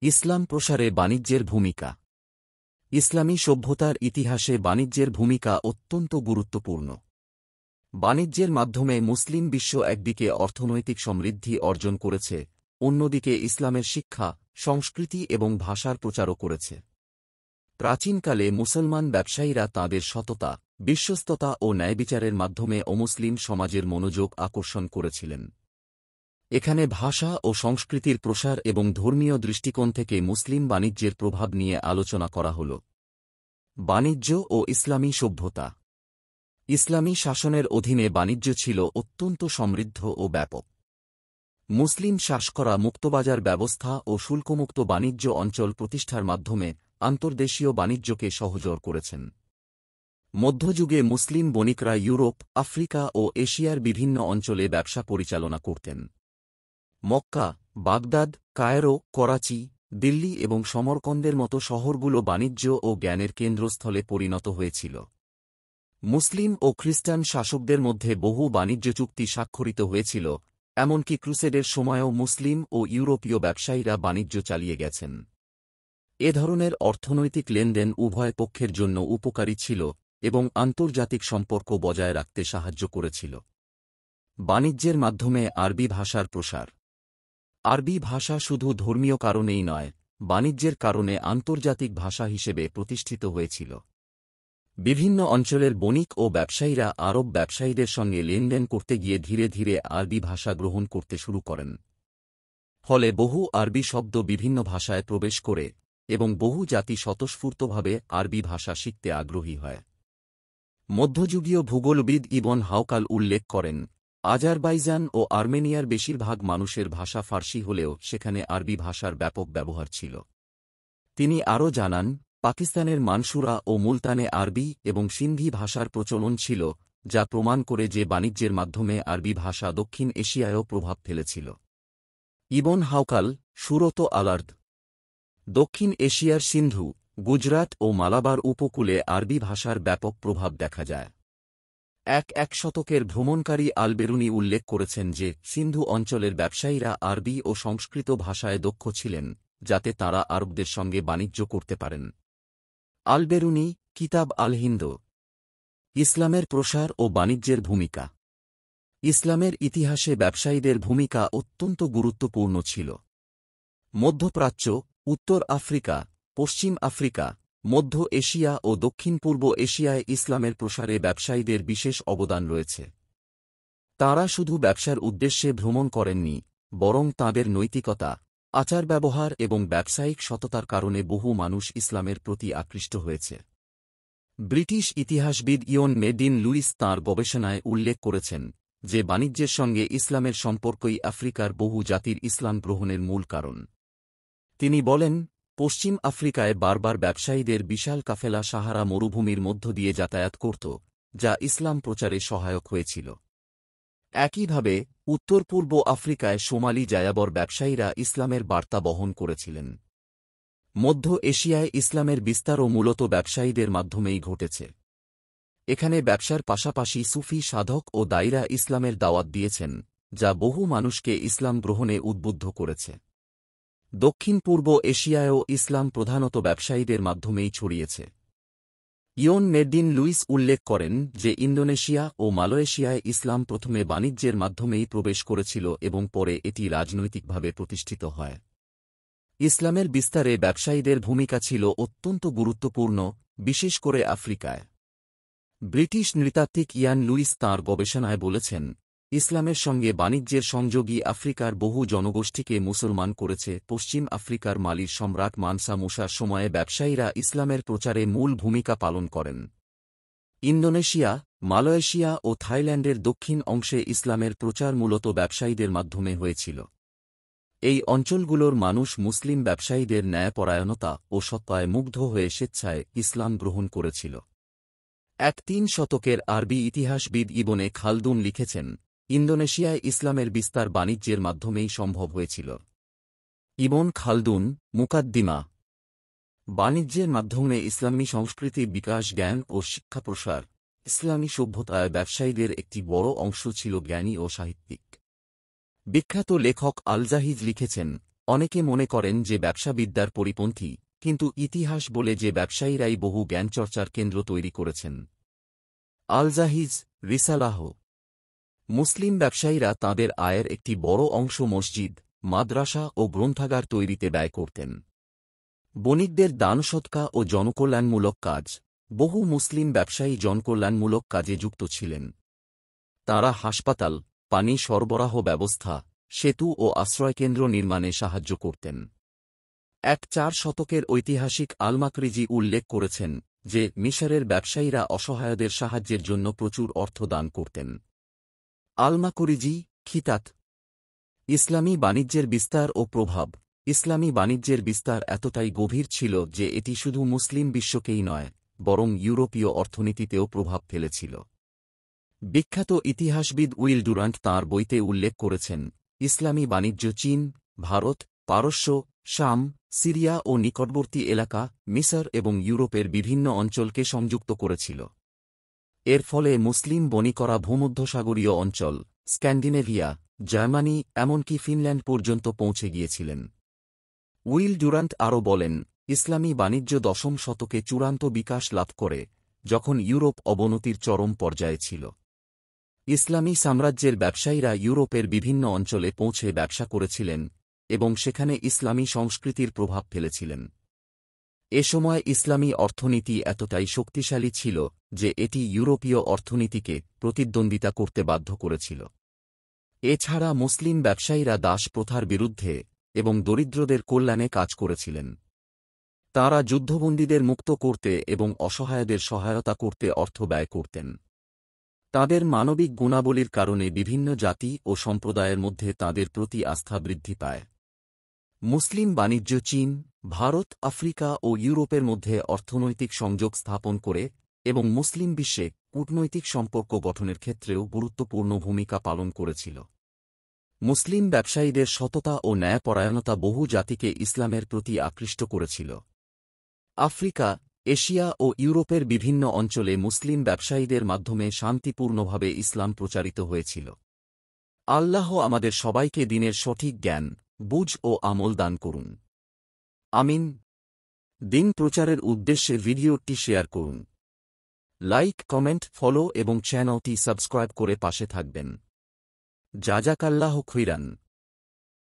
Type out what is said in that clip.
ইসলাম প্রসারে বাণিজ্যের ভূমিকা। ইসলামী সভ্যতার ইতিহাসে বাণিজ্যের ভূমিকা অত্যন্ত গুরুত্বপূর্ণ। বাণিজ্যের মাধ্যমে মুসলিম বিশ্ব একদিকে অর্থনৈতিক সমৃদ্ধি অর্জন করেছে, অন্যদিকে ইসলামের শিক্ষা, সংস্কৃতি এবং ভাষার প্রচারও করেছে। প্রাচীনকালে মুসলমান ব্যবসায়ীরা তাঁদের সততা, বিশ্বস্ততা ও ন্যায়বিচারের মাধ্যমে অমুসলিম সমাজের মনোযোগ আকর্ষণ করেছিলেন। এখানে ভাষা ও সংস্কৃতির প্রসার এবং ধর্মীয় দৃষ্টিকোণ থেকে মুসলিম বাণিজ্যের প্রভাব নিয়ে আলোচনা করা হল। বাণিজ্য ও ইসলামী সভ্যতা। ইসলামী শাসনের অধীনে বাণিজ্য ছিল অত্যন্ত সমৃদ্ধ ও ব্যাপক। মুসলিম শাস করা মুক্তবাজার ব্যবস্থা ও শুল্কমুক্ত বাণিজ্য অঞ্চল প্রতিষ্ঠার মাধ্যমে আন্তর্দেশীয় বাণিজ্যকে সহজতর করেছেন। মধ্যযুগে মুসলিম বণিকরা ইউরোপ, আফ্রিকা ও এশিয়ার বিভিন্ন অঞ্চলে ব্যবসা পরিচালনা করতেন। মক্কা, বাগদাদ, কায়রো, করাচি, দিল্লি এবং সমরকন্দের মতো শহরগুলো বাণিজ্য ও জ্ঞানের কেন্দ্রস্থলে পরিণত হয়েছিল। মুসলিম ও খ্রিস্টান শাসকদের মধ্যে বহু বাণিজ্য চুক্তি স্বাক্ষরিত হয়েছিল, এমনকি ক্রুসেডের সময়ও মুসলিম ও ইউরোপীয় ব্যবসায়ীরা বাণিজ্য চালিয়ে গেছেন। এ ধরনের অর্থনৈতিক লেনদেন উভয় পক্ষের জন্য উপকারী ছিল এবং আন্তর্জাতিক সম্পর্ক বজায় রাখতে সাহায্য করেছিল। বাণিজ্যের মাধ্যমে আরবি ভাষার প্রসার। আরবি ভাষা শুধু ধর্মীয় কারণেই নয়, বাণিজ্যের কারণে আন্তর্জাতিক ভাষা হিসেবে প্রতিষ্ঠিত হয়েছিল। বিভিন্ন অঞ্চলের বণিক ও ব্যবসায়ীরা আরব ব্যবসায়ীদের সঙ্গে লেনদেন করতে গিয়ে ধীরে ধীরে আরবি ভাষা গ্রহণ করতে শুরু করেন। ফলে বহু আরবি শব্দ বিভিন্ন ভাষায় প্রবেশ করে এবং বহু জাতি স্বতঃস্ফূর্তভাবে আরবি ভাষা শিখতে আগ্রহী হয়। মধ্যযুগীয় ভূগোলবিদ ইবন হাউকাল উল্লেখ করেন, আজারবাইজান ও আর্মেনিয়ার বেশিরভাগ মানুষের ভাষা ফার্সি হলেও সেখানে আরবি ভাষার ব্যাপক ব্যবহার ছিল। তিনি আরও জানান, পাকিস্তানের মানসুরা ও মুলতানে আরবি এবং সিন্ধি ভাষার প্রচলন ছিল, যা প্রমাণ করে যে বাণিজ্যের মাধ্যমে আরবি ভাষা দক্ষিণ এশিয়ায়ও প্রভাব ফেলেছিল। ইবন হাউকাল, সুরত আলার্দ। দক্ষিণ এশিয়ার সিন্ধু, গুজরাট ও মালাবার উপকূলে আরবি ভাষার ব্যাপক প্রভাব দেখা যায়। এক শতকের ভ্রমণকারী আল-বেরুনি উল্লেখ করেছেন যে সিন্ধু অঞ্চলের ব্যবসায়ীরা আরবি ও সংস্কৃত ভাষায় দক্ষ ছিলেন, যাতে তাঁরা আরবদের সঙ্গে বাণিজ্য করতে পারেন। আল-বেরুনি, কিতাব আল-হিন্দ। ইসলামের প্রসার ও বাণিজ্যের ভূমিকা। ইসলামের ইতিহাসে ব্যবসায়ীদের ভূমিকা অত্যন্ত গুরুত্বপূর্ণ ছিল। মধ্যপ্রাচ্য, উত্তর আফ্রিকা, পশ্চিম আফ্রিকা, মধ্য এশিয়া ও দক্ষিণ পূর্ব এশিয়ায় ইসলামের প্রসারে ব্যবসায়ীদের বিশেষ অবদান রয়েছে। তাঁরা শুধু ব্যবসার উদ্দেশ্যে ভ্রমণ করেননি, বরং তাঁদের নৈতিকতা, আচার ব্যবহার এবং ব্যবসায়িক সততার কারণে বহু মানুষ ইসলামের প্রতি আকৃষ্ট হয়েছে। ব্রিটিশ ইতিহাসবিদ ইয়ন মেডিন লুইস তাঁর গবেষণায় উল্লেখ করেছেন যে বাণিজ্যের সঙ্গে ইসলামের সম্পর্কই আফ্রিকার বহু জাতির ইসলাম গ্রহণের মূল কারণ। তিনি বলেন, পশ্চিম আফ্রিকায় বারবার ব্যবসায়ীদের বিশাল কাফেলা সাহারা মরুভূমির মধ্য দিয়ে যাতায়াত করত, যা ইসলাম প্রচারে সহায়ক হয়েছিল। একইভাবে উত্তর পূর্ব আফ্রিকায় সোমালি যাযাবর ব্যবসায়ীরা ইসলামের বার্তা বহন করেছিলেন। মধ্য এশিয়ায় ইসলামের বিস্তারও মূলত ব্যবসায়ীদের মাধ্যমেই ঘটেছে। এখানে ব্যবসার পাশাপাশি সুফি সাধক ও দায়ীরা ইসলামের দাওয়াত দিয়েছেন, যা বহু মানুষকে ইসলাম গ্রহণে উদ্বুদ্ধ করেছে। দক্ষিণ পূর্ব এশিয়ায়ও ইসলাম প্রধানত ব্যবসায়ীদের মাধ্যমেই ছড়িয়েছে। ইয়ন মেডিন লুইস উল্লেখ করেন যে ইন্দোনেশিয়া ও মালয়েশিয়ায় ইসলাম প্রথমে বাণিজ্যের মাধ্যমেই প্রবেশ করেছিল এবং পরে এটি রাজনৈতিকভাবে প্রতিষ্ঠিত হয়। ইসলামের বিস্তারে ব্যবসায়ীদের ভূমিকা ছিল অত্যন্ত গুরুত্বপূর্ণ, বিশেষ করে আফ্রিকায়। ব্রিটিশ নৃতাত্ত্বিক ইয়ান লুইস তাঁর গবেষণায় বলেছেন, ইসলামের সঙ্গে বাণিজ্যের সংযোগই আফ্রিকার বহু জনগোষ্ঠীকে মুসলমান করেছে। পশ্চিম আফ্রিকার মালির সম্রাট মানসা মুসার সময়ে ব্যবসায়ীরা ইসলামের প্রচারে মূল ভূমিকা পালন করেন। ইন্দোনেশিয়া, মালয়েশিয়া ও থাইল্যান্ডের দক্ষিণ অংশে ইসলামের প্রচার মূলত ব্যবসায়ীদের মাধ্যমে হয়েছিল। এই অঞ্চলগুলোর মানুষ মুসলিম ব্যবসায়ীদের ন্যায়পরায়ণতা ও সত্তায় মুগ্ধ হয়ে স্বেচ্ছায় ইসলাম গ্রহণ করেছিল। ৩ শতকের আরবি ইতিহাসবিদ ইবনে খালদুন লিখেছেন, ইন্দোনেশিয়ায় ইসলামের বিস্তার বাণিজ্যের মাধ্যমেই সম্ভব হয়েছিল। ইবন খালদুন, মুকাদ্দিমা। বাণিজ্যের মাধ্যমে ইসলামী সংস্কৃতি বিকাশ, জ্ঞান ও শিক্ষা প্রসার। ইসলামী সভ্যতায় ব্যবসায়ীদের একটি বড় অংশ ছিল জ্ঞানী ও সাহিত্যিক। বিখ্যাত লেখক আল-জাহিজ লিখেছেন, অনেকে মনে করেন যে ব্যবসাবিদ্যার পরিপন্থী, কিন্তু ইতিহাস বলে যে ব্যবসায়ীরাই বহু জ্ঞানচর্চার কেন্দ্র তৈরি করেছেন। আল-জাহিজ, রিসালাহ। মুসলিম ব্যবসায়ীরা তাঁদের আয়ের একটি বড় অংশ মসজিদ, মাদ্রাসা ও গ্রন্থাগার তৈরিতে ব্যয় করতেন। বণিকদের দান সৎকা ও জনকল্যাণমূলক কাজ। বহু মুসলিম ব্যবসায়ী জনকল্যাণমূলক কাজে যুক্ত ছিলেন। তাঁরা হাসপাতাল, পানি সরবরাহ ব্যবস্থা, সেতু ও আশ্রয়কেন্দ্র নির্মাণে সাহায্য করতেন। 4 শতকের ঐতিহাসিক আল-মাকরিজি উল্লেখ করেছেন যে মিশরের ব্যবসায়ীরা অসহায়দের সাহায্যের জন্য প্রচুর অর্থ দান করতেন। আল-মাকরিজি, খিতাত। ইসলামী বাণিজ্যের বিস্তার ও প্রভাব। ইসলামী বাণিজ্যের বিস্তার এতটাই গভীর ছিল যে এটি শুধু মুসলিম বিশ্বকেই নয়, বরং ইউরোপীয় অর্থনীতিতেও প্রভাব ফেলেছিল। বিখ্যাত ইতিহাসবিদ উইল ডুরান্ট তাঁর বইতে উল্লেখ করেছেন, ইসলামী বাণিজ্য চীন, ভারত, পারস্য, শাম, সিরিয়া ও নিকটবর্তী এলাকা, মিসর এবং ইউরোপের বিভিন্ন অঞ্চলকে সংযুক্ত করেছিল। এর ফলে মুসলিম বণিকরা ভূমধ্যসাগরীয় অঞ্চল, স্ক্যান্ডিনেভিয়া, জার্মানি, এমনকি ফিনল্যান্ড পর্যন্ত পৌঁছে গিয়েছিলেন। উইল ডুরান্ট আরও বলেন, ইসলামী বাণিজ্য 10ম শতকে চূড়ান্ত বিকাশ লাভ করে, যখন ইউরোপ অবনতির চরম পর্যায়ে ছিল। ইসলামী সাম্রাজ্যের ব্যবসায়ীরা ইউরোপের বিভিন্ন অঞ্চলে পৌঁছে ব্যবসা করেছিলেন এবং সেখানে ইসলামী সংস্কৃতির প্রভাব ফেলেছিলেন। এ সময় ইসলামী অর্থনীতি এতটাই শক্তিশালী ছিল যে এটি ইউরোপীয় অর্থনীতিকে প্রতিদ্বন্দ্বিতা করতে বাধ্য করেছিল। এছাড়া মুসলিম ব্যবসায়ীরা দাস প্রথার বিরুদ্ধে এবং দরিদ্রদের কল্যাণে কাজ করেছিলেন। তাঁরা যুদ্ধবন্দীদের মুক্ত করতে এবং অসহায়দের সহায়তা করতে অর্থ ব্যয় করতেন। তাঁদের মানবিক গুণাবলীর কারণে বিভিন্ন জাতি ও সম্প্রদায়ের মধ্যে তাঁদের প্রতি আস্থা বৃদ্ধি পায়। মুসলিম বাণিজ্য চীন, ভারত, আফ্রিকা ও ইউরোপের মধ্যে অর্থনৈতিক সংযোগ স্থাপন করে এবং মুসলিম বিশ্বে কূটনৈতিক সম্পর্ক গঠনের ক্ষেত্রেও গুরুত্বপূর্ণ ভূমিকা পালন করেছিল। মুসলিম ব্যবসায়ীদের সততা ও ন্যায়পরায়ণতা বহু জাতিকে ইসলামের প্রতি আকৃষ্ট করেছিল। আফ্রিকা, এশিয়া ও ইউরোপের বিভিন্ন অঞ্চলে মুসলিম ব্যবসায়ীদের মাধ্যমে শান্তিপূর্ণভাবে ইসলাম প্রচারিত হয়েছিল। আল্লাহ আমাদের সবাইকে দ্বীনের সঠিক জ্ঞান, বুঝ ও আমল দান করুন। আমিন। দ্বীন প্রচারের উদ্দেশ্যে ভিডিওটি শেয়ার করুন। লাইক, কমেন্ট, ফলো এবং চ্যানেলটি সাবস্ক্রাইব করে পাশে থাকবেন। জাযাকাল্লাহু খাইরান।